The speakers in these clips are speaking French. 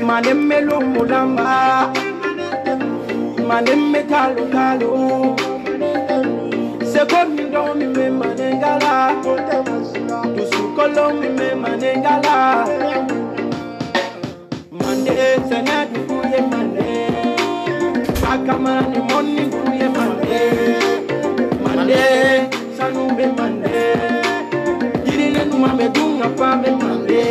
Manemme lo mulamba, manemme talo talo. Sekomi do mi me manengala, tusukolo mi me manengala. Mande senadu kuye mande, akamani moni kuye mande, mande sanube mande, irine numa me dunga pa me mande.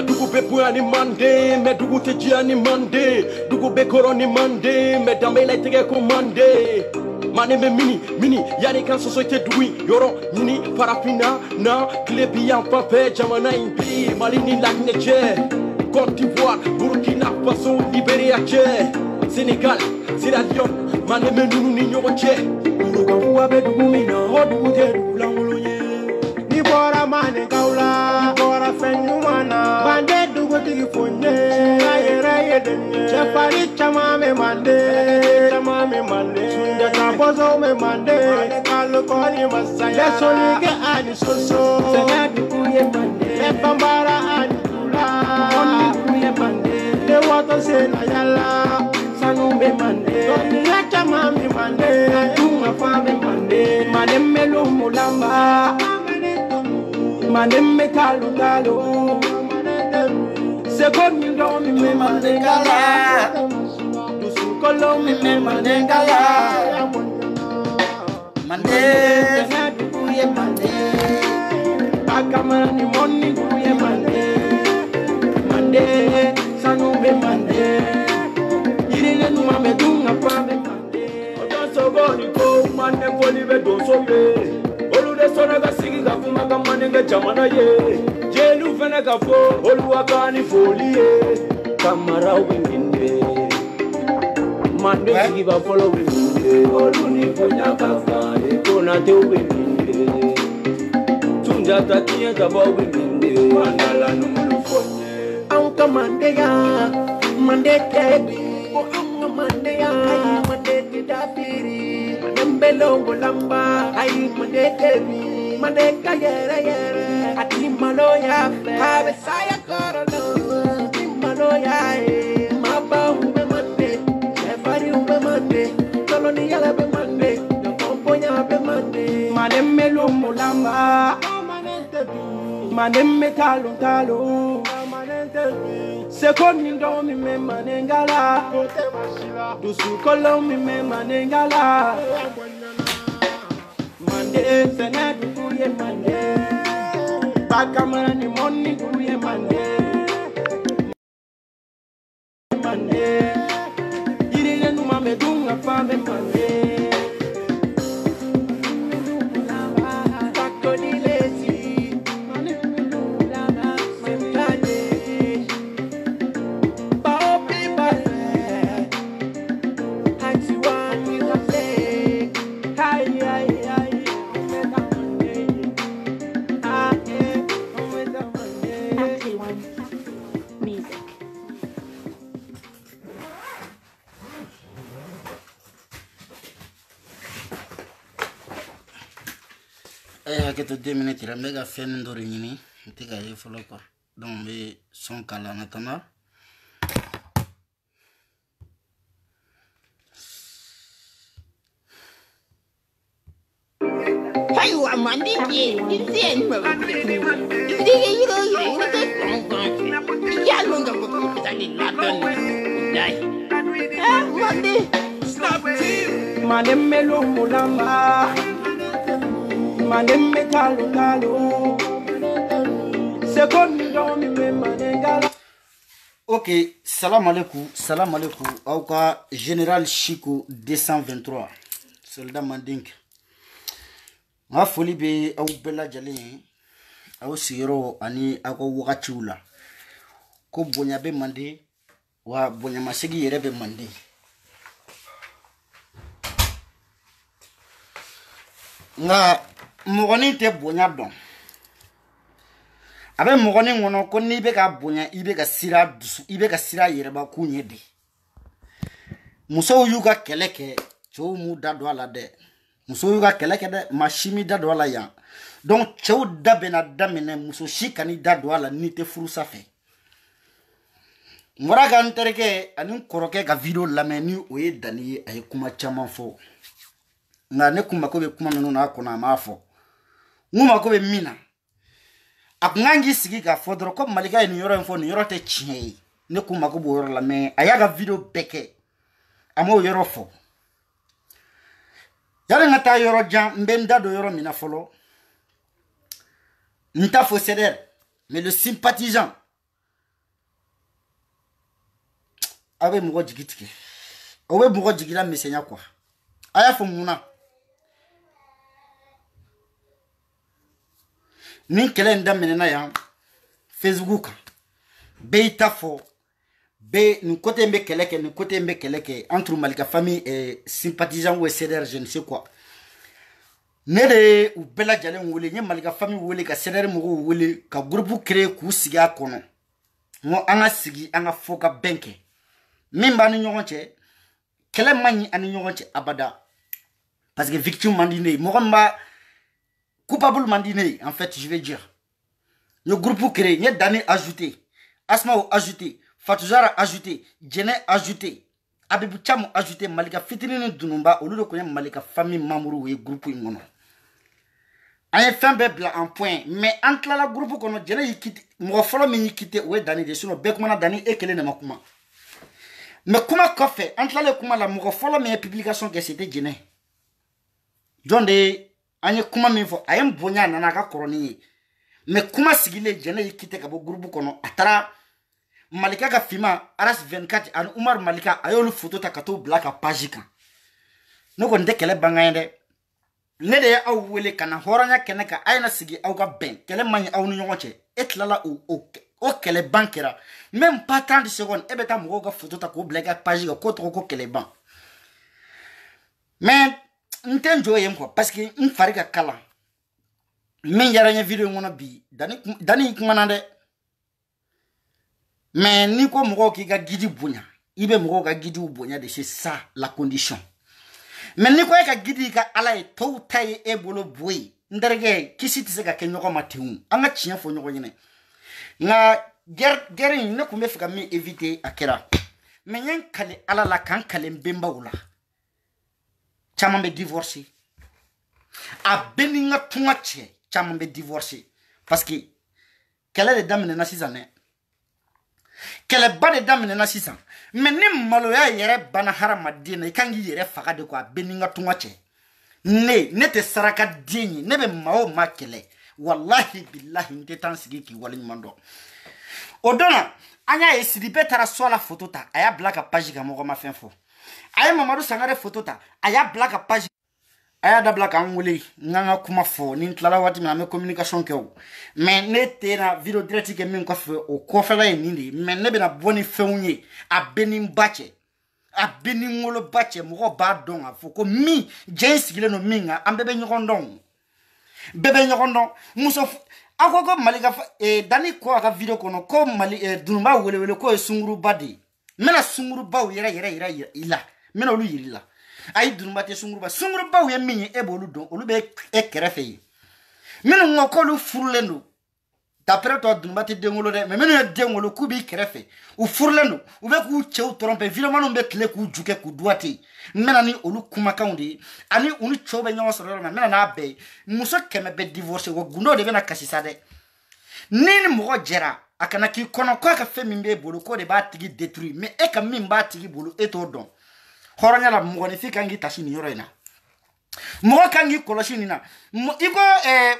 Dugu be boya ni mande, me dugu te jia ni mande, dugu be koro ni mande, me dambe la tege ko mande. Mane me mini, yani kan société dui, yoro nini parafina na klebi en pape jamana impi, Mali ni lac neche, Côte d'Ivoire, Burkina Faso, Libéria che, Sénégal, Sierra Leone, mane me nunu ni nyobo che, uruga fuwa be dugu mina, dugu te dugu la ngoloye. Ni bora mane kaula, bora fenyu mana, bande dugu tigi fonye, raye denye, chepari chama me mande, sunda kabozo me mande, kalu koni masaya, lesoni ke ani soso, sena dugu ye mande, le bambara ani kula, oni dugu ye mande, le wato sena yala, sanu me mande, doni la chama me mande, tunga fa me mande, manemme lo mulamba. Manemme talo talo, sekomi do mi me manengala, tusukolo mi me manengala. Mande, senadu kuye mande, akamani moni kuye mande, mande sanube mande, irine numa me dunga pa me mande. Odan sogoni ko mande foli be do sobe. Sonaga sigi ka kuma ka maninga jamana ye jelu fana ka fo oluwa kani folie kamara winginde mande sigi ba follow winginde oluni fonya ka fa e kona te winginde tunja tatia ka ba winginde mandala numulu fonye Anka mande ya mande tebi o anga mande ya mande tidafiri Mbelo ngolamba ai mandekebi mandeka yere ati malo ya habe saya korolo malo ya maba umbe mande efari umbe mande koloni yala be mande komponya be mande manemme lo mulamba manemme talo talo sekomi ndo mi me manengala tusukolo mi me manengala mande senadu kuye mande bakamani moni kuye mande mande irine numa me dunga pa me mande que te 2 minutes, il a méga fait une dorine, tu as eu follow quoi. Donc, son calme en attendant. Hey, I'm on the game. It's the end of it. Manemme lo mulamba, manemme talo talo, sekomi do mi me manengala. Ok, salam alaikum, Auka Général Chico 223, soldat Mandink. Ma folie be au bella jali, au siro ani ako wakachula. Ko bonya be mande, wa bonya masigi yere be mande. Nga mogoni te bonya don. Abe mogoni ngono ko ni be ka bonya ibe ka sira dusu ibe ka sira yere ba kunye de. muso yuga keleke cɛw mu da don a la dɛ muso yuga keleke dɛ ma chimi da don a la yan donc cɛw da bɛna daminɛ muso si kan'i da don a la n'i tɛ furusa fɛ n bɔra ka n terikɛ ani n kɔrɔkɛ ka video lamɛn ni o ye Dani ye a ye kuma caman fɔ nka ne kun mako bɛ kuma minnu na a kɔnɔ a m'a fɔ n kun mako bɛ min na a kun kan k'i sigi k'a fɔ dɔrɔn ko Malika ye nin yɔrɔ in fɔ nin yɔrɔ tɛ tiɲɛ ye ne kun mako b'o yɔrɔ la mais a y'a ka video bɛɛ kɛ a m'o yɔrɔ fɔ yani n ka taa yɔrɔ jan n bɛ n da don yɔrɔ min na fɔlɔ n t'a fɔ CDR mais le sympathisant a bɛ mɔgɔ jigi tigɛ o bɛ mɔgɔ jigila misɛnya quoi a y'a fɔ mun na nin kɛlɛ in daminɛna yan Facebook kan bɛɛ y'i ta fɔ bɛɛ nin côté in bɛ kɛlɛ kɛ nin côté in bɛ kɛlɛ kɛ entre Malika famille sympathisant ou CDR je ne sais quoi ne de ye u bɛɛ lajɛlen wele n ye Malika famille wele ka CDR mɔgɔw wele ka groupe créer k'u sigi a kɔnɔ n ko an ka sigi an ka fɔ ka bɛn kɛ min b'an ni ɲɔgɔn cɛ kɛlɛ man ɲi an ni ɲɔgɔn cɛ abada parce que victime man di ne ye mɔgɔ min b'a coupable man di ne ye en fait je vais dire n ye groupe créer n ye Dani ajouté Asmao ajouté Fatuzara ajouté Jɛnɛ ajouté Abibu Camu ajouté Malika fitini ni Dununba olu de kun ye Malika famille membre ye groupe in kɔnɔ an ye fɛn bɛɛ bila en point mais an tilala groupe kɔnɔ Jɛnɛ y'i quitté mɔgɔ fɔlɔ min y'i quitté o ye Dani de sinon bɛɛ kumana Dani e kelen de ma kuma mais kuma kɔfɛ an tilalen kuma la mɔgɔ fɔlɔ min ye publication kɛ c'était Jɛnɛ jɔn de ye an ye kuma min fɔ a ye n bonya a nana a ka kɔrɔ ni ye mais kuma sigilen Jɛnɛ y'i quitté ka bɔ groupe kɔnɔ a taara Malika ka fima Aras 24 ani Umar Malika a y'olu photo ta ka t'o bila ka page kan ne kɔni tɛ kɛlɛ bangan ye dɛ ne de ye aw wele ka na hɔrɔnya kɛnɛ kan a ye na sigi aw ka bɛn kɛlɛ man ɲi aw ni ɲɔgɔn cɛ e tilala o kɛlɛ ban kɛra même pas 30 secondes e bɛ taa mɔgɔw ka photo ta k'o bila i ka page kan k'o tɔgɔ ko kɛlɛ ban mais n tɛ n jɔ yen quoi parce que n fari ka kalan min yɛrɛ n ye video in kɔnɔ bi Dani kumana dɛ mais ni ko mɔgɔw k'i ka guide bonya i bɛ mɔgɔw ka guidew bonya de c'est ça la condition mais ni ko e ka guide ka ala ye tɔw ta ye e bolo bo ye n terikɛ kisi tɛ se ka kɛ ɲɔgɔn ma ten an ka tiɲɛ fɔ ɲɔgɔn ɲɛna nka guerre in ne kun bɛ fɛ ka min éviter a kɛra mais n ye n kale ala la k'an kale n bɛnbaw la caman bɛ divorcer a bɛɛ ni n ka tunga cɛ caman bɛ divorcer parce que kɛlɛ de daminɛna sisan dɛ kɛlɛba de daminɛna sisan mais ni maloya yɛrɛ bana hadamaden na i kan k'i yɛrɛ faga de ko a bɛɛ ni n ka tunga cɛ ne tɛ saraka den ye ne bɛ maa o maa kɛlɛ wallahi billahi n tɛ taa n sigi k'i waleɲuman dɔn o don na an y'a ye Sidibe taara so la photo ta a y'a bila ka page kan mɔgɔ ma fɛn fɔ a ye Mamadu Sangare photo ta a y'a bila ka page a y'a dabila k'an wele n k'an ka kuma fɔ ni n tilala waati min na an bɛ communication kɛ o mais ne tɛ na video direct kɛ min kɔfɛ o kɔfɛla ye nin de ye mais ne bɛna bɔ ni fɛnw ye a bɛ ni n ba cɛ a bɛ ni n wolo ba cɛ mɔgɔ b'a dɔn k'a fɔ ko min jɛn sigilen don min kan an bɛɛ bɛ ɲɔgɔn dɔn bɛɛ bɛ ɲɔgɔn dɔn muso a ko Malika Dani ko a ka video kɔnɔ ko Dununba wele k'o ye sunguruba de ye n bɛna sungurubaw yɛrɛ yira i la n bɛna olu yiri la ayi Dununba tɛ sungurubaw ye min ye e b'olu dɔn olu bɛ e kɛrɛfɛ ye minnu ko k'olu furulen don d'après toi Dununba tɛ den wolo dɛ mais minnu ye den wolo k'u b'i kɛrɛfɛ u furulen don u bɛ k'u cɛw tromper videomanw bɛ tile k'u ju kɛ k'u duwate n bɛna ni olu kumakanw de ye ani u ni cɛw bɛ ɲɔgɔn sɔrɔ yɔrɔ min na n bɛna n'a bɛɛ ye muso 100 bɛ divorcer wa gundo de bɛna kasi sa dɛ ni mɔgɔ jɛra a kana k'i kɔnɔ k'a ka fɛn min b'e bolo k'o de b'a tigi détruire mais e ka min b'a tigi bolo e t'o dɔn hɔrɔnya la mɔgɔninfin kan k'i tasi nin yɔrɔ in na mɔgɔ kan k'i kɔlɔsi nin na i ko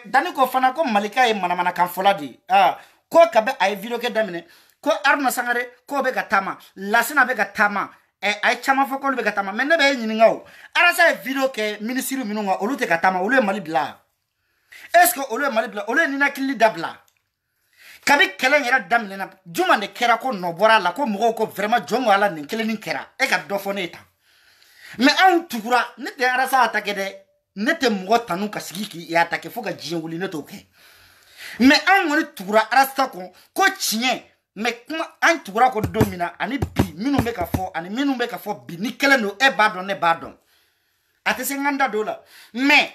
Dani ko fana ko Malika ye manamanakan fɔla de ko kabi a ye video kɛ daminɛ ko Haruna Sangare k'o bɛ ka taama Lasina bɛ ka taama a ye caman fɔ k'olu bɛ ka taama mais ne bɛ e ɲininka o Arasa ye video kɛ ministre minnu kan olu tɛ ka taama olu ye Mali bila est-ce que olu ye Mali bila olu ye ninakili dabila kabi kɛlɛ in yɛrɛ daminɛna juma de kɛra ko nɔ bɔra a la ko mɔgɔw ko vraiment jɔn ko ala nin kelen nin kɛra e ka dɔ fɔ ne ye tan mais anw tugura ne tɛ Arasa attaquer dɛ ne tɛ mɔgɔ tanu ka sigi k'i attaquer fo ka diɲɛ wuli ne t'o kɛ mais anw kɔni tugura Arasa kɔ ko tiɲɛ mais kuma an tugura ko don min na ani bi minnu bɛ ka fɔ ani minnu bɛ ka fɔ bi ni kelen don e b'a dɔn ne b'a dɔn a tɛ se n ka da dɔw la mais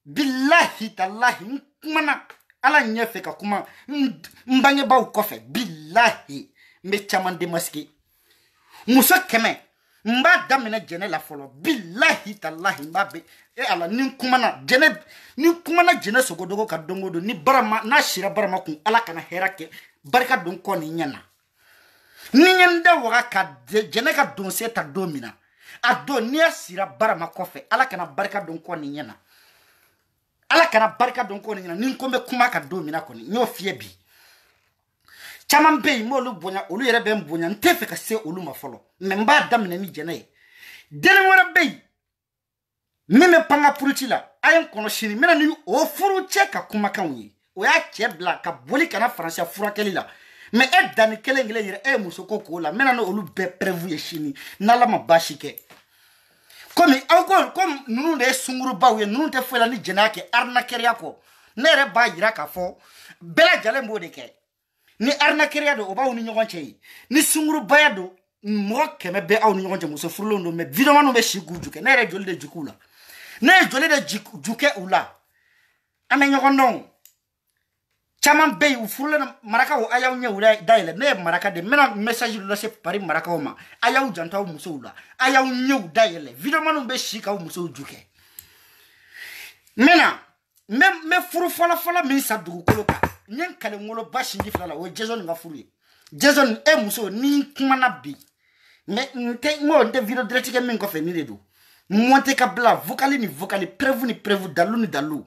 billahi talahi n kumana ala ɲɛfɛ ka kuma n bangebaaw kɔfɛ billahi n bɛ caman démasquer muso 100 n b'a daminɛ jɛnɛ la fɔlɔ billahi talahi n b'a bɛ ala ni n kumana jɛnɛ sogodogo ka don o don ni barama n'a sira barama kun ala kana hɛrɛ kɛ barika don kɔ ni ɲɛna ni ɲɛ n da waga ka jɛnɛ ka don se ta don min na a don n'i y'a sira barama kɔfɛ ala kana barika don kɔ ni ɲɛna ala kana barika don kɔ ni ɲɛna ni n ko n bɛ kuma ka don min na kɔni n y'o fiyɛ bi caman bɛ yen n b'olu bonya olu yɛrɛ bɛ n bonya n tɛ fɛ ka se olu ma fɔlɔ mais n b'a daminɛ ni jɛnɛ ye den wɛrɛ bɛ yen min bɛ pan ka puruci la a ye n kɔnɔ sini n bɛna ni o furu cɛ ka kumakanw ye o y'a cɛ bila ka boli kana faransiya furakɛli la mais e danni kelen kelen yɛrɛ e ye muso ko k'o la n bɛna n'olu bɛɛ preuve ye sini n'ala ma baasi kɛ komi aw ko comme ninnu de ye sungurubaw ye ninnu tɛ foyi la ni jɛnɛya kɛ arnaqueria kɔ ne yɛrɛ b'a yira k'a fɔ bɛɛ lajɛlen b'o de kɛ ni arnaqueria don o b'aw ni ɲɔgɔn cɛ ye ni sungurubaya don mɔgɔ 100 bɛ aw ni ɲɔgɔn cɛ muso furulenw don mais videoman bɛ si k'u ju kɛ ne yɛrɛ joli de ju k'u la ne ye joli de ju kɛ u la an bɛ ɲɔgɔn dɔn caman bɛ yen u furulen marakaw a y'aw ɲɛw dayɛlɛ ne ye maraka de n bɛna message lase Paris marakaw ma a y'aw janto aw musow la a y'aw ɲɛw dayɛlɛ videoman bɛ si k'aw musow ju kɛ n bɛ furu fɔlɔ min sa dugukolo kan n ye n kale ngolo ba sinji fila la o ye Jason ka furu ye Jason e muso ni kumana bi mais n tɛ video direct kɛ min kɔfɛ ni de don monter ka bila vocal ni vocal preuve ni preuve dalu ni dalu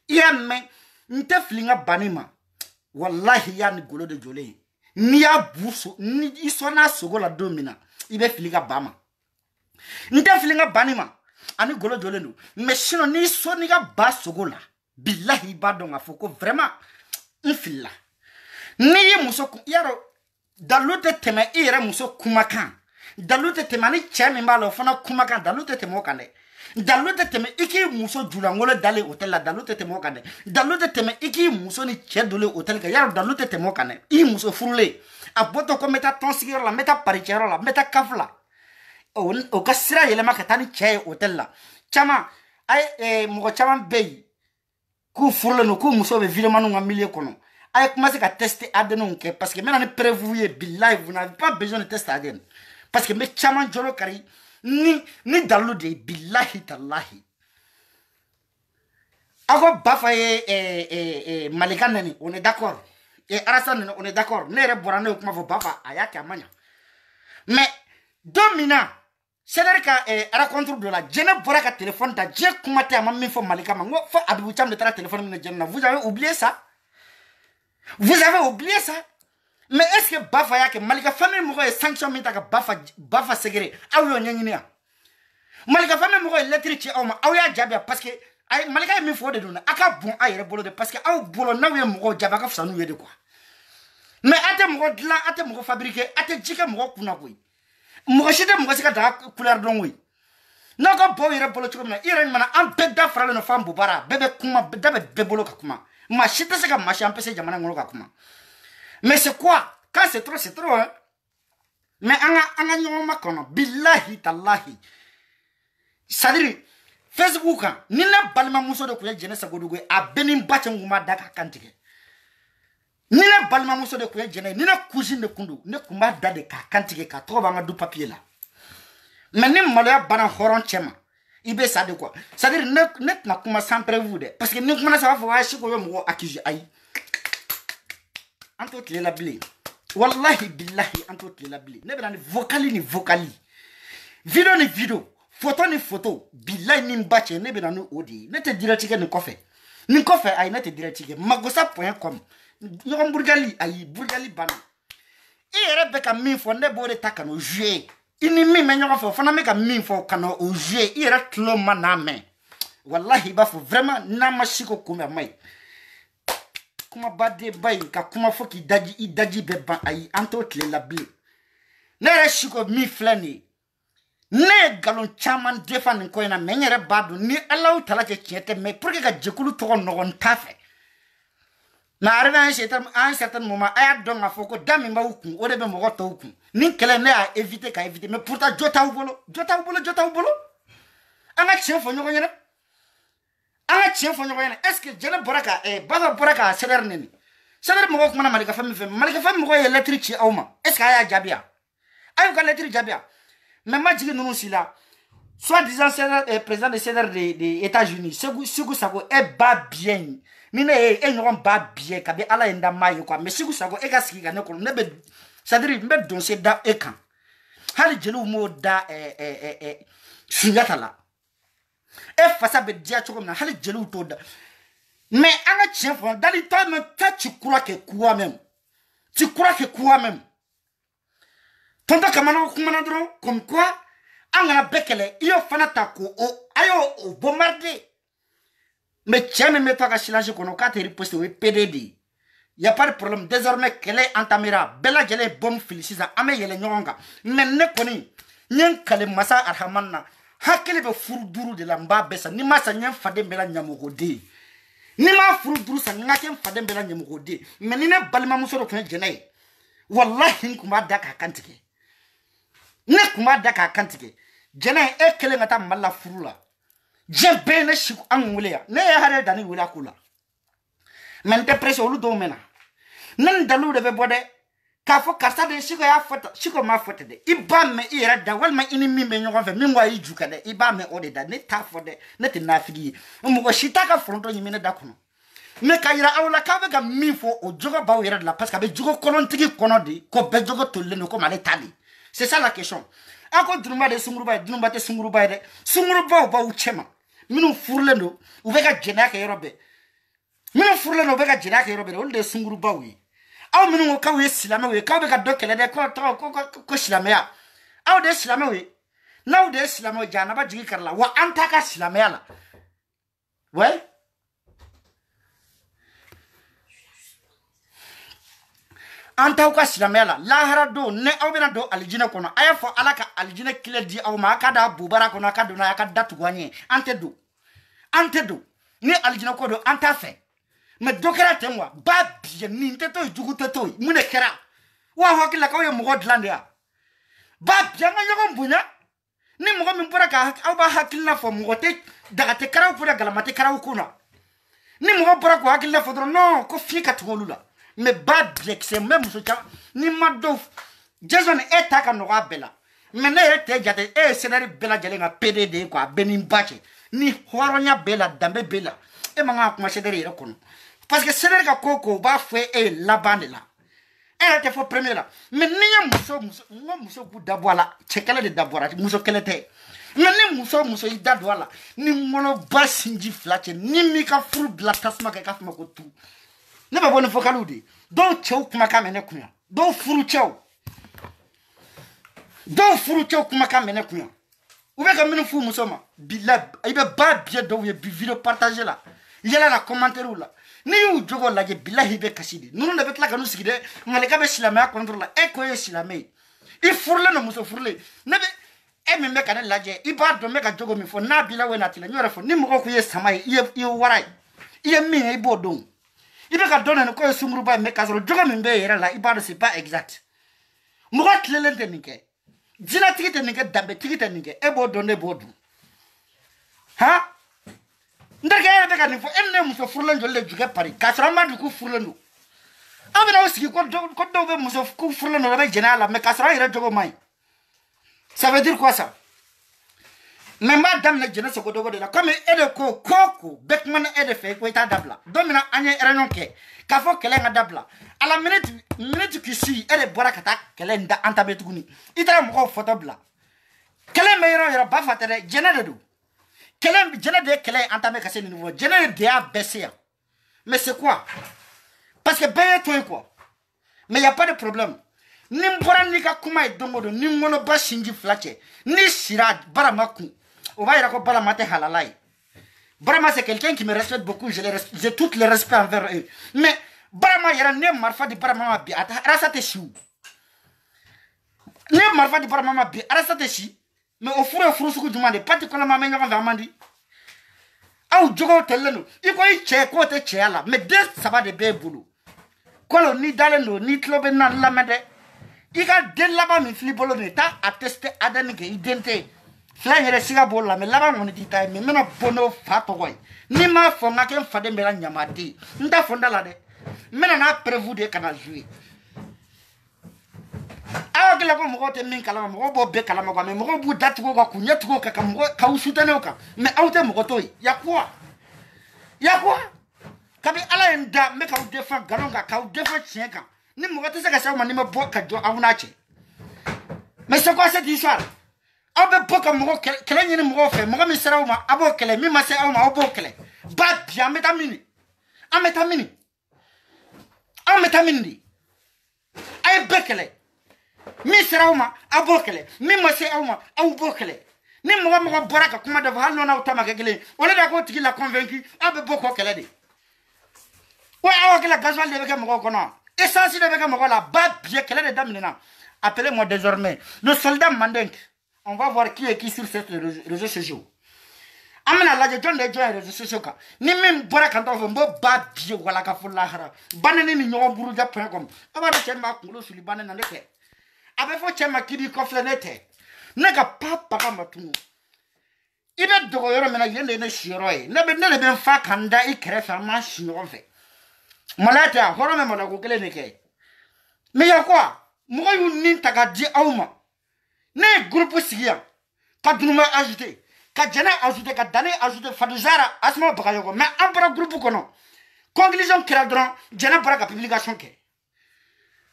i y'a mɛn n tɛ fili n ka banni ma wallahi y'a ni golo de jɔlen ye n'i y'a bu ni i sɔnna sogo la don min na i bɛ fili ka ban ma n tɛ fili n ka banni ma ani golo jɔlen don mais sinon n'i sɔnni ka ba sogo la billahi i b'a dɔn k'a fɔ ko vraiment n filila n'i ye muso yarɔ dalu tɛ tɛmɛ i yɛrɛ muso kumakan dalu tɛ tɛmɛ ani cɛ min b'a la o fana kumakan dalu tɛ tɛmɛ o kan dɛ dalu tɛ tɛmɛ i k'i muso julangolo dalen hôtel la dalu tɛ tɛmɛ o kan dɛ dalu tɛ tɛmɛ i k'i muso ni cɛ dolen hôtel kan yarɔ dalu tɛ tɛmɛ o kan dɛ i muso furulen a bɔtɔ ko n bɛ taa tɔnsigiyɔrɔ la n bɛ taa paricɛyɔrɔ la n bɛ taa kafu la o ka sira yɛlɛma ka taa ni cɛ ye hôtel la caman mɔgɔ caman bɛ yen k'u furulen don k'u muso bɛ videoman ka milieu kɔnɔ a ye commencé ka tester ADN kɛ parce que n bɛna ni preuve ye billahi vous n'avez pas besoin de tester ADN parce que n bɛ caman jɔlɔ kari ni dalu de ye billahi talahi a ko Bafa ye Malika neni on est d'accord Alassane neni on est d'accord ne yɛrɛ bɔra ne ye kuma fɔ Bafa a y'a kɛ a ma ɲa mais don min na c'est-à-dire ka rencontre dɔ la jɛnɛ bɔra ka téléphone ta diɲɛ kuma tɛ a ma min fɔ Malika ma n ko fɔ Abibu Cam de taara téléphone minɛ jɛnɛ na vous avez oublié ça mais est-ce que Bafa y'a kɛ Malika famille mɔgɔ ye sanction min ta ka Bafa sɛgɛrɛ aw y'o ɲɛɲini yan Malika famille mɔgɔ ye lettre ci aw ma aw y'a jaabi parce que Malika ye min fɔ o de don dɛ a ka bon a yɛrɛ bolo de parce que aw bolo n'aw ye mɔgɔw jaabi a ka fisa n'u ye de quoi mais a tɛ mɔgɔ dilan a tɛ mɔgɔ fabriquer a tɛ ji kɛ mɔgɔ kunna koyi mɔgɔ si tɛ mɔgɔ si ka daga couleur dɔn koyi n'aw ka bɔ yɛrɛ bolo cogo min na i yɛrɛ ɲuman an bɛɛ da faralen don f'an bobara bɛɛ bɛ kuma da bɛ bɛɛ bolo ka kuma maa si tɛ se ka maa si empêcher jamana kɔnɔ ka kuma mais c'est quoi quand c'est trop hein mais an ka ɲɔgɔn ma kɔnɔ billahi talahi c'est-à-dire Facebook kan ni ne balimamuso de tun ye Jɛnɛ Sagodogo ye a bɛɛ ni n ba cɛ n kun b'a da k'a kantigɛ ni ne balimamuso de tun ye Jɛnɛ ye ni ne cousine de kun don ne kun b'a da de k'a kantigɛ k'a tɔgɔ b'an ka du papier la mais ni maloya banna hɔrɔn cɛ ma i bɛ sa de quoi c'est-à-dire ne tɛna kuma sans preuve dɛ parce que ni kumana sa b'a fɔ a Siko ye mɔgɔ accusé ayi an t'o tile la bilen wallahi billahi an t'o tile la bilen ne bɛ na ni vocali video ni video photo ni photo billahi ni n ba cɛ ne bɛ na ni o de ye ne tɛ direct kɛ nin kɔfɛ ayi ne tɛ direct kɛ magosa.com ɲɔgɔn burujali ayi burujali banna i yɛrɛ bɛ ka min fɔ ne b'o de ta ka n'o jouer i ni min bɛ ɲɔgɔn fɛ o fana bɛ ka min fɔ ka n'o jouer i yɛrɛ tulo ma n'a mɛn wallahi i b'a fɔ vraiment n'a ma Siko kunbɛn a ma ɲi kuma badeba in ka kuma fɔ k'i daji bɛ ban ayi an t'o tile la bilen ne yɛrɛ Siko min filɛ nin ye ne ye galon caman defa nin ko in na mais n yɛrɛ b'a dɔn ni Alahu Taala cɛ tiɲɛ tɛ mais pour que ka jɛkulu tɔgɔ nɔgɔ n t'a fɛ Mais arrivé à un certain moment, il y a donc un faux dame maoukou, ou de morotoku. Ni qu'elle n'est à éviter qu'à éviter. Mais pourtant, Jota ou bolo. Un action for nous rien. Un action for nous rien. Est-ce que Jenna Boraka et Baba Boraka Seller Nini? Seller Mok Mana Malika Femme Moy électrique Auma. Est-ce qu'il y a Jabia? Ayo électrique Jabia. Mais moi, je nous aussi là. Soit disant président de Seller des États-Unis, Sugu Sago est bas bien. Mine e nyoron ba bien ka be ala enda mayo kwa me sigu sago e ga siga ne ko ne be sadiri me don se da e kan hali jelu mo da sunyata la e fasa be dia choko na hali jelu to da mais anga chien fo dali to me ta tu crois que quoi même tonto kamano kumana dron comme quoi anga bekele iyo fana ta ko o ayo bombarder. Mais tiens, mais toi, quand je connais pas, tu ripostes au PDD. Il n'y a pas de problème. Désormais, qu'elle est entamera. Bella, elle est bonne, félicite. Ame, elle est nyonga. Mais ne connais. Nyen kale masa arhamana. Hakele be furu de la mba besa. Ni masa nyen fade bela nyamogode. Ni ma furu sa ngakem fade bela nyamogode. Mais ni ne balima musoro kwenye jene. Wallahi nkuma daka kantike. Ne kuma daka kantike. Jene kele ngata mala furu la. J'ai bien chic en wulea. Ne yahare dani wula kula. Men te presse olu do mena. Nan dalu de bebode. Ka fo karsa de chiko ya foto. Chiko ma foto de. Iba me ira da wal ma ini mi me nyonga fe. Mi ngwa ijuka de. Iba me ode da. Ne ta fo de. Ne te nafigi. Umugo shitaka fronto nyimene da kuno. Me ka ira awla ka be ga mi fo o jogo ba ira de la parce que be jogo kolon tigi kono di. Ko be jogo tolle no ko male tali. C'est ça la question. Ako drumba de sumuruba. Drumba te sumuruba de. Sumuruba ba uchema. Minu furlendo ubeka jenaka yerobe minu furlendo ubeka jenaka yerobe olde sunguru bawi aw minu ngo kawe silame we kawe ka dokele de ko silame ya aw de silame we naw de silame jana ba jigi karla wa antaka silame ya la ouais anta ko silame ya la lahara do ne aw bena do aljina kono aya fo alaka aljina kile di aw ma kada bubara kono ka do na ka datu gwanye ante do ni aljina ko do anta fe me dokera temwa ba bien ni teto jugu teto mune kera wa hokila ka yo mo dlande ya ba bien nga mbunya ni mo mi pura ka aw ba hakilna fo mo te daga te karaw pura galamate karaw kuna ni mo pura ko hakilna fo no ko fi ka tolula me ba bien c'est même so ni madof jason eta ka no abela me ne ete jate senari bela jalenga PDD ko benin bache ni horonya bela dambe bela e manga kuma sedere ire kono parce que senari ka koko ba fe la bande la te fo premier la me ni muso ku dabwala chekala de dabwara muso kelete ni muso i dadwala ni mono basinji flache ni mi ka furu bla tasma ka fuma ko tu ne ba boni fokalude do chew kuma ka mene kunya do furu chew kuma ka mene kunya ou bien comme nous fou musoma bilab il be ba bien do ye bi vidéo partager là il y a la commentaire là ni u jogo la je billahi be kasidi nous ne bet la kanu sigide ngale ka be silama contre la e ko ye silame il furle no muso furle ne be e me ka la je i ba do me ka jogo mi fo na bila we na tile nyore fo ni mo ko ye samai i warai i mi e bodon i be ka donne ko ye sumuru ba me ka so jogo mi be yera la i ba do c'est pas exact mo ko tlele tenike Dina tigite nige dambe tigite nige ebo donne bodu ha ndage ebe ka nifo enne muso furlen jolle juge pari kasra madu ku furlenu abena osiki ko do be muso ku furlenu be jenala me kasra ire jogo mai ça veut dire quoi ça mais madame ne jena soko dogo de la comme ede ko koko bekman ede fe ko ita dabla domina anye erenonke ka fo kele nga dabla à la minute qui suit ede bora kata kele nda antabetuguni ita mo photo bla kele meiro yara ba fatere jena de do kele jena de kele antabe kase ni nouveau jena de a baissé mais c'est quoi parce que ben toi quoi mais y a pas de problème ni mbora ni ka kuma idongodo ni ngono ba shinji flache ni shira baramaku on va dire que Balamate halalai. Brahma c'est quelqu'un qui me respecte beaucoup, j'ai tout le respect envers eux. Mais Brahma yara ne marfa di Brahma bi ata rasate chou. Ne marfa di Brahma bi rasate chi. Mais au fur et à mesure que tu demandes, pas de qu'on m'a mené en Vermandi. aw jogo telenu iko I che ko te che ala me de saba de be bulu kolo ni dalendo ni tlobe na lamede ika de laba mi flibolo ni ta atteste adani ke idente fla yere siga bolla me laba ngoni di tay me mena bono fato koy ni ma fo ngake fade mera nyamadi nda fonda la de mena na prévu de kana jouer awa kila ko mo te min kala mo bo be kala mo me mo bu datugo ko kunya tugo ka mo ka usutane ka me awte mo toy yakwa kabi ala enda me ka udefa galonga ka udefa chenka ni mo te saka sauma ni me bo ka jo awunache mais c'est quoi cette histoire abe boka mo kele ni mo fe mo mi serauma abo kele mi ma se awma abo kele ba bia metamini ay bekele mi serauma abo kele mi ma se awma abo kele ni mo boraka kuma de hal non awtama kele on da ko tigi la convaincu abe boko kele de ouais awa kele gasoil de beke mo kono essence de beke mo la ba bien kele de damina appelez-moi désormais le soldat Mandeng. On va voir qui est qui sur ces réseaux sociaux. Amena la John de Joy réseaux sociaux ka ni min bora kan to mbo ba bi wala ka fu lahara banane ni nyo buru ja.com aba de chema kulo suli banane na ke abe fo chema kibi ko flenete nega papa ka matunu ibe dogo yoro mena yende ne shiroi ne be fa kanda ikre fa ma shiro fe malata horo me mona ko kele ne ke me ya kwa mo yu nin taga di awma ne groupe sigia ka dunuma ajouter ka jana ajouter ka dane ajouter faduzara asma bakayogo mais ambra groupe kono conclusion kira dron jana baraka publication ke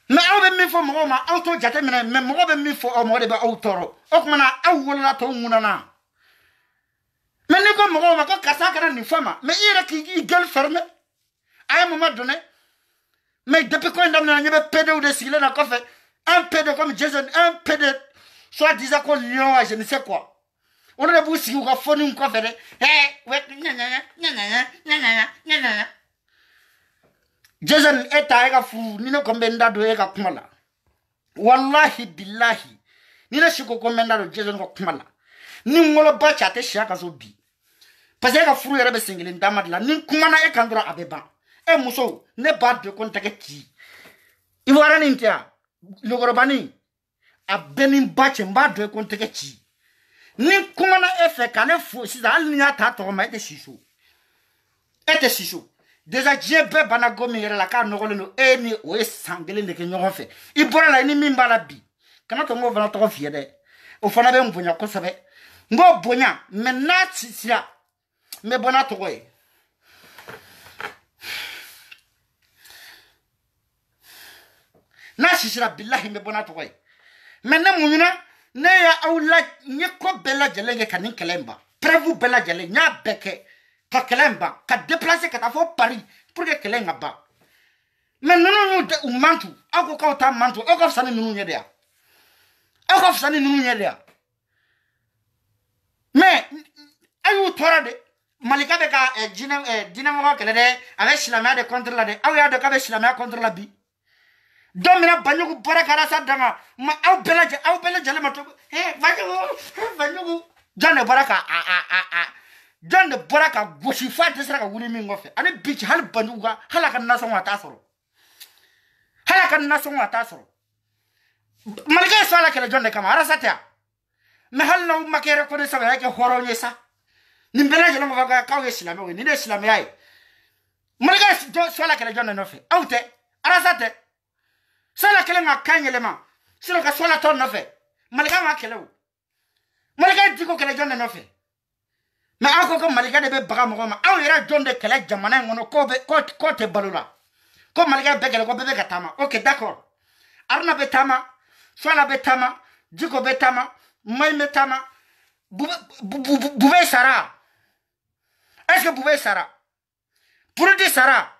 mais aw be mi fo mo ma auto jate mena mais mo be mi fo o mo de ba autoro o kuma aw wala to munana mais ni ko mo ma ko kasa kana ni fama mais ira ki gueule fermée à un moment donné mais depuis quand on a un pédé de sigler na ko fait un pédé comme Jason un pédé soit disant qu'on lion je ne sais quoi on a beau si on a foni un ko fait Jason est à fou ni no kombenda do e ka kumala wallahi billahi ni na shiko kombenda do Jason ko kumala ni ngolo ba chate shaka zo bi parce que ka furu yere be singilin damadla ni kumana e kandura abeba e muso ne ba de kon take ti iwara ni ntia logorobani abenin bache mba de kon take ti ni kumana e fe kane fu si za alnya ta to ma ete shisho déjà djebe bana gomi yere la ka nogolo no e ni o e sangele ne ke nyogo fe ibora la ni mimba la bi kana to ngo vana to fie de o fana be mbunya ko sabe ngo bonya menati sia me bona to we na shishira billahi me bona to we menna munyuna ne ya awla nyeko bella jelenge kanin kelemba prevu bella jele nya beke ka kelemba ka déplacer ka ta fo Paris pour que kelenga ba mais non de mantu ako ka ta mantu o ko fsani nunu nyedea mais ayu tora de malika be ka dinamo kele de avec islamia de contre la de aw ya de ka be islamia contre la bi domina banyugo baraka sa danga ma aw bela jale ma to banyugo jane baraka John de Boraka goshi fate sera ka wuri mi ngofe ani bitch hal banduga halaka naso wata soro malika sala kala John de kama arasatia me hal no makere ko de sa yake horo nyesa ni mbela jelo mo ga kawe islam we ni de islam yayi malika sala kala John no fe awte arasate sala kala nga kanyele ma silo ka sala ton no fe malika ma kelew malika diko kala John no fe mais ako malika de be baga mo ma aw yera John de kala jamana ngono ko te balula ko malika be kala ko be katama OK d'accord arna betama swala betama jiko betama may metama boubé sara est-ce que boubé sara pour dire sara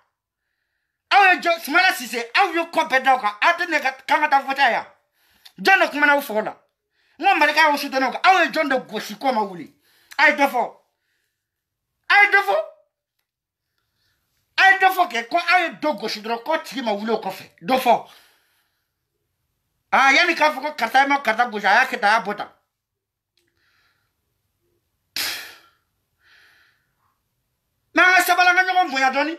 aw jo smala sise aw yo ko bedoka atene kanga ta fota ya John ko mana ufola mo malika wo suteno ka aw John de goshi ko ma wuli ay defo ke ko ay dogo shidro ko tigi ma wulo ko fe dofo yani ka fuko karta buja ya ke ta bota Mais on va savoir que nous avons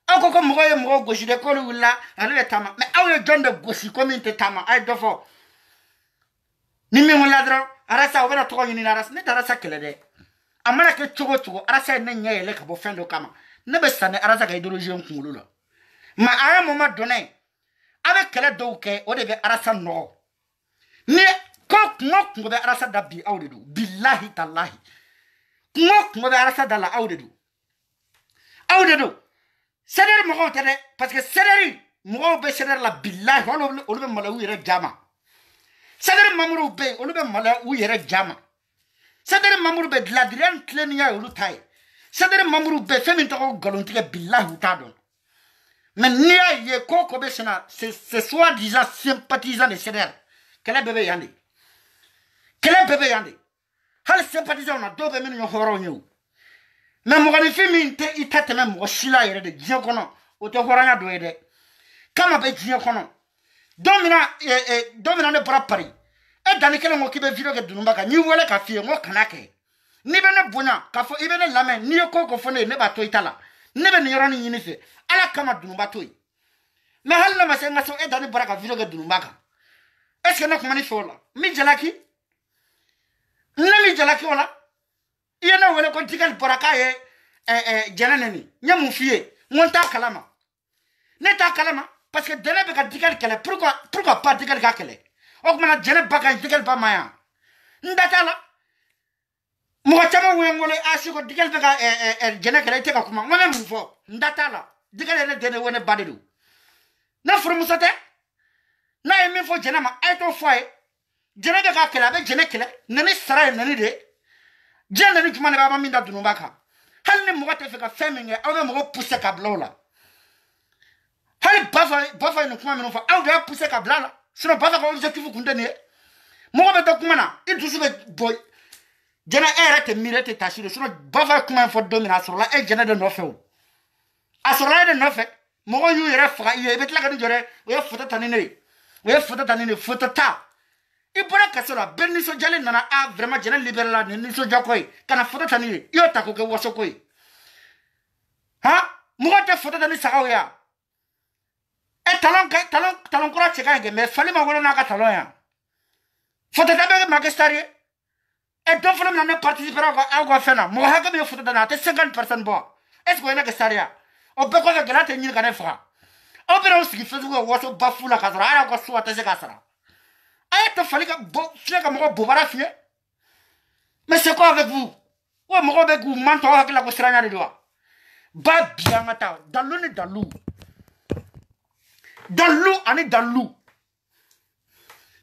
ako ko mo gosi de ko wula ale tama mais aw ye jonde gosi ko min te tama ay dofo ni mi wala dro arasa o bena to ni naras ne darasa kele de amana ke chogo arasa ne nyele ka bo fendo kama ne be sane arasa ka idéologie nkulu la ma aya moment donné avec kele do ke o de be arasa no ni ko be arasa da bi aw de do billahi tallahi ko be arasa da la aw de do Sédère mo tane parce que sédère mo be sédère la billahi on be mala wire jama sédère mamuru be on be mala wire jama sédère mamuru be de la diran tlenia ulu tay sédère mamuru be femi to galontige billahi tadon mais nia ye ko be sena c'est soi-disant sympathisant de sédère quel bébé yandi hal sympathisant na do be men yo horo nyu mais mo gani fimi te itate même mo shila yere de dien kono o to horanya do yede kama be dien kono domina ne bra pari e dani kele mo kibe video ke dunumba ka ni wole ka fie mo kanake ni be ne bonya ka fo ibe ne lamen ni ko fo ne ba to itala ne be ni yoro ni yini fe ala kama dunumba to mais hal na masenga so e dani bra ka video ke dunumba ka est-ce que na ko mani fola mi jalaki wala yena wele ko tikal poraka ye jananani nyamu fie monta kalama neta kalama parce que dele be ka tikal kele pourquoi pas tikal ka kele ok mana jene baka tikal ba maya ndata la mo chama wengole asiko tikal be ka jene kele te ka kuma ngame mu fo ndata la tikal ne dene wone badidu na furu musate na emi fo jene ma eto foye jene be ka kele be jene kele nani sara nani de jene ni kuma ne baba minda dunubaka hal ne mo te fe ka feminge aw mo pousser ka blola hal bafa no kuma me no fa aw da pousser ka blala sino bafa ko objectif ku ndene mo be to kuma na itu sube boy jene era te mirete tashiro sino bafa kuma fo domina sur la e jene de no fe o asura de no fe mo yu yere fa ye be tla ka jore o ye foto tanine foto ta ibora kasora benni so jale nana a vraiment jene libéral ni so jakoy kana foto tani yo ta ko ke woso koy ha mo ta foto tani sakaw ya e talon kura cheka nge me fali ma wona na ka talon ya foto ta be magistari e do fala na participer ko fena mo ha ga be foto tani te 50% bo est ce que na ka saria o be ko ga galate ni kana fra o be ro sigi fezu ko woso bafula ka sara ara ko suwa te se ka sara aïe, fallait que mon bobara fie. Mais c'est quoi avec vous? Ouais, mon avec vous, manto avec la costrana de doigts. Ba bien, mata, dans l'eau, ni dans l'eau. Dans l'eau, on est dans l'eau.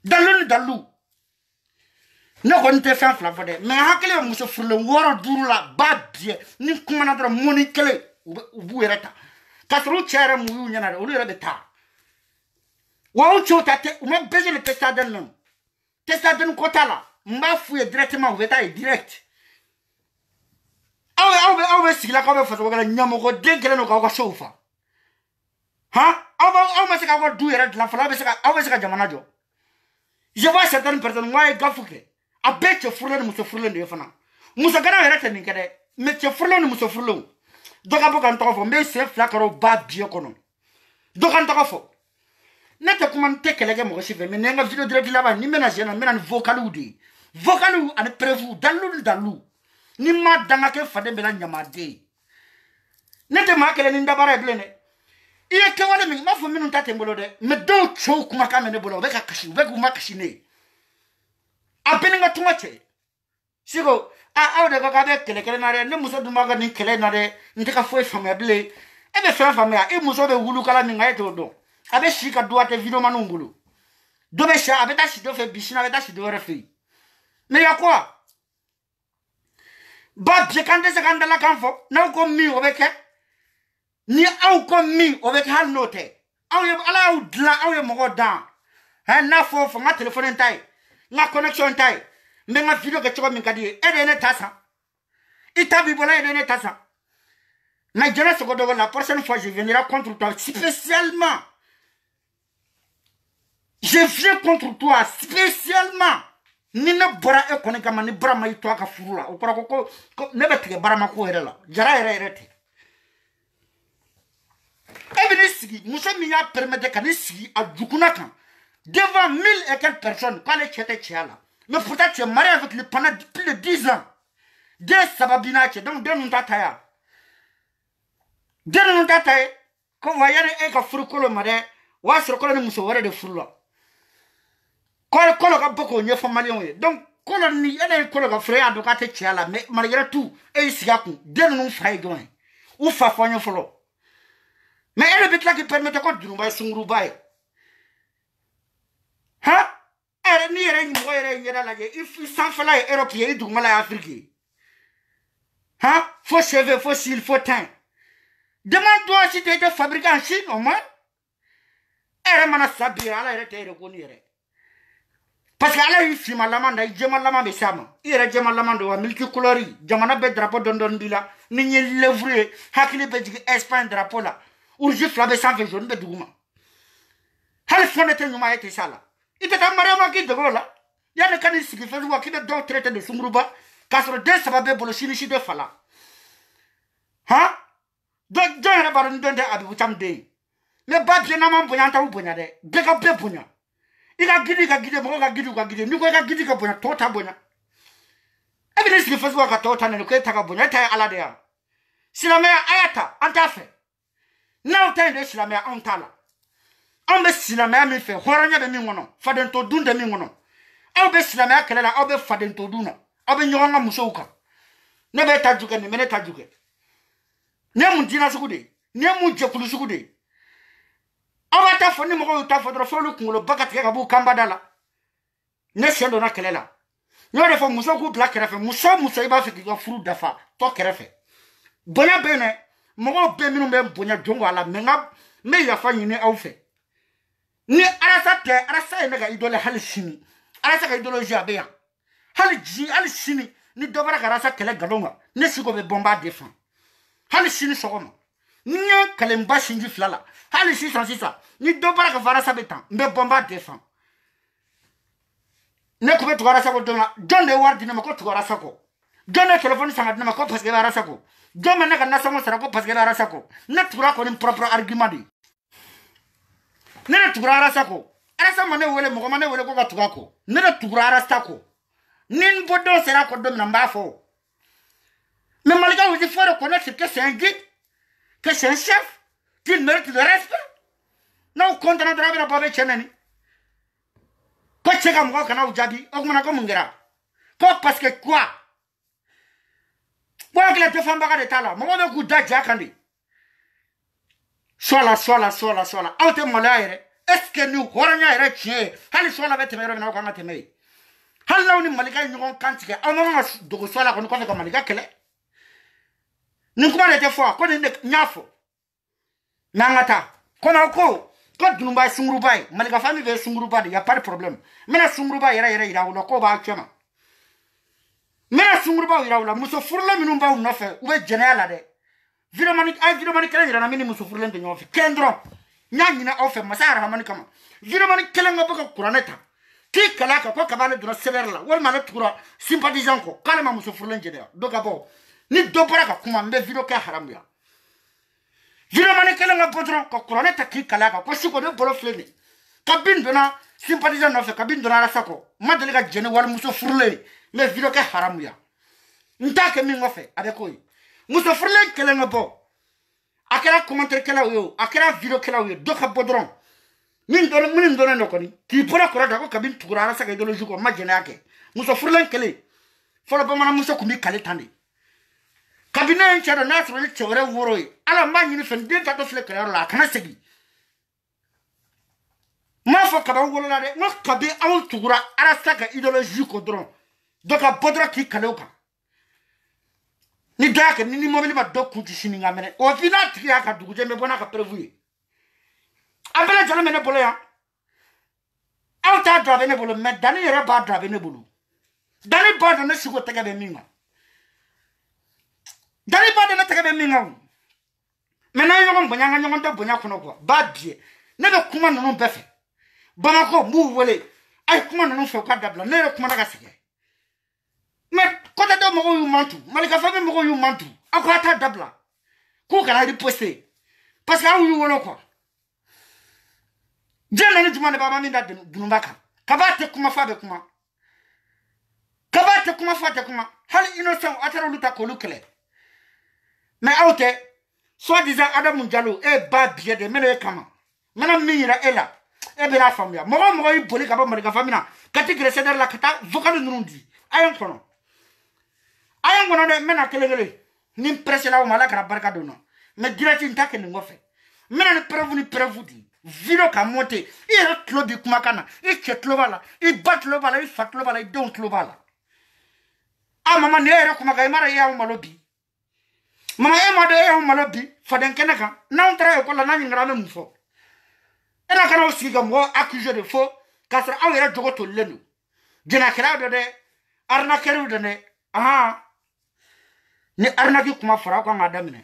Dans l'eau, ni dans l'eau. Ne on te fait un flavode. Mais à quel moment se fout le wara duru la ba bien. Ni comment on a moni kele ou bouereta. Kasru chere mou nyana ou le beta. Wa tate ou même besoin de testaden non testaden kota la mba fouye directement veta direct awe sigla ko be foto ko nyamo ko degele no ko sofa ha awe se ka ko du yere la fala be se ka awe se ka jamana jo je vois certaines personnes moi gafuke abete furlen muso furlen de fana muso gana yere tani kede mais che furlen muso furlen doka boka ntoko fo me se flakaro ba bio kono doka ntoko fo nete kuma te kelege mo sife mais nenga video direct là-bas ni ménager na mena vocal ou an prévu dalu ni ma danga ke fade bela nyamade nete ma kele ni ndabara blene iye ke wale mi ma fo minu tate mbolo de me do chou kuma ka mene bolo be ka kashi be kuma kashi ne apeni nga tumache sigo a de ko ka be kele na re ne muso duma ga ni kele na re nteka fo famia ble e be famia e muso be wulu kala mi ngai to do abe shika doa te video manungulu dobe sha abe ta shido fe bishina abe ta shido refi mais ya quoi ba je kande se kande la kanfo na ko mi obeke ni au ko mi obeke hal note au ye ala ou dla au ye mo dan ha na fo nga telephone ntai nga connection ntai me nga video ke choko mi kadi e de ne tasa itabi bola e de ne tasa na jere se ko do la prochaine fois je viendrai contre toi spécialement. Je viens contre toi spécialement. ni ne bora e koni kama ni bra mai to aka furula o kora ko ne betige bara mako herela jara herete e sigi muso mi ya permettre kan sigi a djukuna kan devant 1000 et quelques personnes quand les chete chiala mais pourtant tu es marié avec lui pendant plus de 10 ans de sababina che donc de nuntataya ko wayane e ka furu ko lo mare wa sur ko ni muso wara de furula ko ka boko nye famalion donc ko ni ene ko ka frère ado ka te chiala mais malgré tout e siga ku de nun fay don ou fa fonyo folo mais elle bit là qui permet ko durumba sunguru bay ha elle ni re ni mo re yera la je if sans fala européen du mala afrique ha faut cheveux faut cils faut teint demande-toi si tu es fabriqué en Chine au moins elle mana sabira ala re te ko ni re parce que ala yi fi malamanda jemalama be sama ire jemalama wa multicolori jamana be drapeau don bila ni ñi levrer hakili be jigi Espagne drapeau la urji flabe sans fe jaune be duguma hal fonete ñuma yete sala ite ta mariama ki de gola ya ne kan sigi fe wa ki de do traité de sungruba kasro de sababe bolo chini de fala ha do jere baron donde abu tamde mais ba bien na man bonya ta bonya de be ka be bonya ika gidi mo ka gidi ni ko ka gidi ka bonya tota bonya evidence ki fesu ka tota ne ko ta ka bonya ta ala de ya silame ayata anta fe now ta de silame anta la on be silame mi fe horanya be mi ngono faden to dunda mi ngono on be silame kala on be faden to duna on be nyonga musouka ne be tajuke ne mene tajuke ne mu dina sukude ne mu jekulu sukude awa ta foni mo ta fodro folo kungo bakati ka bu kamba dala ne sendo na kelela yo de fo muso ku black refe muso iba fi ki furu dafa to kerefe bonya bene mo be minu be bonya jongo ala menga me ya fa nyine awfe ni arasa ne ga idole halishini arasa ga ideology abeya halishini ni dobara ka arasa kele galonga ne siko be bomba defa halishini sogoma nya kalemba shinji flala hali sisa ni do baraka fara sabetan mbe bomba defan ne ko betu garasa ko dona jonde wardi ne ko tu garasa ko jonde telephone sanga ne ko parce que garasa ko joma ne ka na samo sara ko parce que garasa ko ne tura ko ni propre argument di ne tura garasa ko arasa mane wele mo mane wele ko ka tuga ko ne tura garasa ko nin bodo sera ko do na mbafo mais malgré vous faut reconnaître que c'est un guide que c'est un chef, qu'il mérite le respect. Non, contre notre avis, pas avec Chenani. Quand tu es comme moi, quand on a dit, on a comme un gars. Parce que quoi? Moi, que les deux femmes de talent, moi, on a goûté à Jacandi. Sola. On te malaire. Est-ce que nous, on a un chien? Hali sola avec tes mères, on a tes mères. Hali là, on est malika, nous on cantique. On a de sola, on a comme malika, qu'elle est. Nous comment était fort, qu'on est nyafo. Nangata. Qu'on a ko dunumba sungrubai. Malika famille veut sungrubai, y a pas de problème. Mais la sungrubai ira ou la ko ba chema. Mais la sungrubai ira ou la muso furla minumba ou nafe. Ou est général de. Viromani kelen ira na mini muso furlen de nyofi. Kendro. Nyanyi na ofe masara hamani kama. Viromani kelen ngaboka kuraneta. Ki kalaka ko kabane dura severla. Wal malet kura sympathisant ko. Kalema muso furlen jede. Dokabo. Ni dobara ka kuma mbe video ka haram ya video mane kele nga bodron ko kurane ta ki kala ka ko siko de bolo fleni kabin dona sympathisant no fe kabin dona rasako madele ga jene wal muso furle me video ka haram ya nta ke mi ngofe abe koy muso furle kele nga bo akara commentaire kala yo akara video kala yo do ka bodron min dona no ko ni ki pora ko da ko kabin tukura rasaka ideologie ko majene ake muso furle kele folo ba mana muso kumi kale tande cabinet nchado nasro ni chewre woroi ala manyi ni fen den tato fle kare la kana segi ma fo kaba wolo la de no kabi awul tugura ara saka ideologie ko dron doka bodra ki kaloka ni daka ni mobile ba dokku ci sini ngamene o fina tri aka duguje me bona ka prévu abela jalo mene bolo ya aw ta drabe ne bolo me dani yere ba drabe ne bolo dani ba do ne sigo tege be minga dali ba de na tege be minga me na yo ngbonya nga nyonta bonya kono ko ba bie ne be kuma no befe bamako mu wole ay kuma nanu fe ka dabla ne kuma na ka sige mais kota do mo yu mantu malika fa mo yu mantu akota dabla ko kana riposter parce que awu yu wono ko jena ni jumane baba mi da dunumbaka kabate kuma fa be kuma kabate kuma fa te kuma hal innocent atara luta ko lukele mais awte soi-disant Adam Diallo e ba biye de mele kama mana mira ela e be la famia mo yi boli ka ba malika famina kati greseder la kata vocal nurundi ayon kono de mena kelegele ni presse la o mala kana barka dono mais dirati ntake ni ngofe mena ni preuve di video ka monte i retlobi kuma kana i chetlobala i batlobala i fatlobala i don't lobala a mama ne ere kuma ga mara ya o malobi mama e ma de ya o malobi faden kenaka na on tra ko la na ngara me mufo ena kana o siga mo accusé de faux kasra aw yera jogo to lenu dina kira de arna keru de ne aha ni arna ki kuma fara ko ngadamine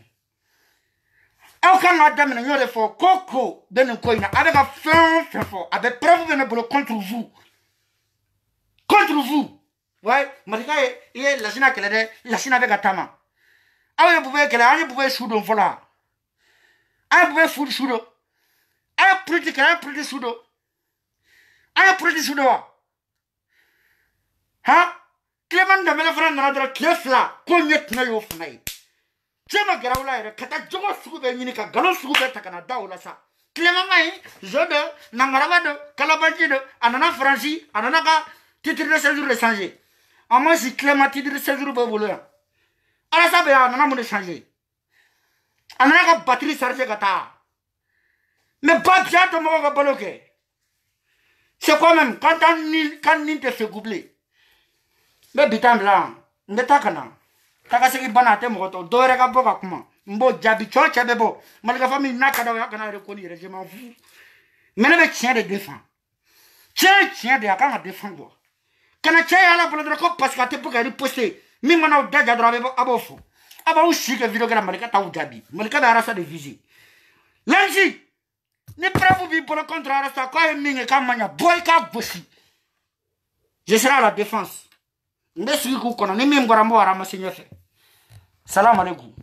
aw kan ngadamine nyore fo koko den ko ina avec a fin fo avec preuve de ne contre vous ouais malika ye la sina kele de la sina avec atama aw ye bube kele ani bube sudo fola ay bube food sudo ay pretty sudo ay pretty sudo ha Clement de Melefran Nadra Klefla, Cognet Nayo Fnay. Jema Garaula, Kata Jogo Sube Nika, Galo Sube Takana Daulasa. Clement, Jode, Nangaravado, Calabagido, Anana Franci, Ananaga, titre de séjour de changer. À moi, si Clément titre de séjour de voler. À la sabe, Anana de changer. Ananaga batterie chargée Gata. Mais pas bien de moi bloqué. C'est quand même quand Nint te fait goubler. Be bitam la ndeta kana taka segi bana te mo to do rega boka kuma mbo jabi choche bebo malika fami nakada ya kana re koni je m'en fous mais le chien de défend chien de akanga défendre kana chien ala bolo ko parce que te poka riposter mi mana daja drobe abofo aba ushi ke video kana malika ta ujabi malika da rasa de viser lanji ne preuve bi pour contre rasa ko e minge kamanya boy ka bosi je serai à la défense. Ndesi ku kona ni mimi ngora mbo ara masinyefe. Salamu alaikum.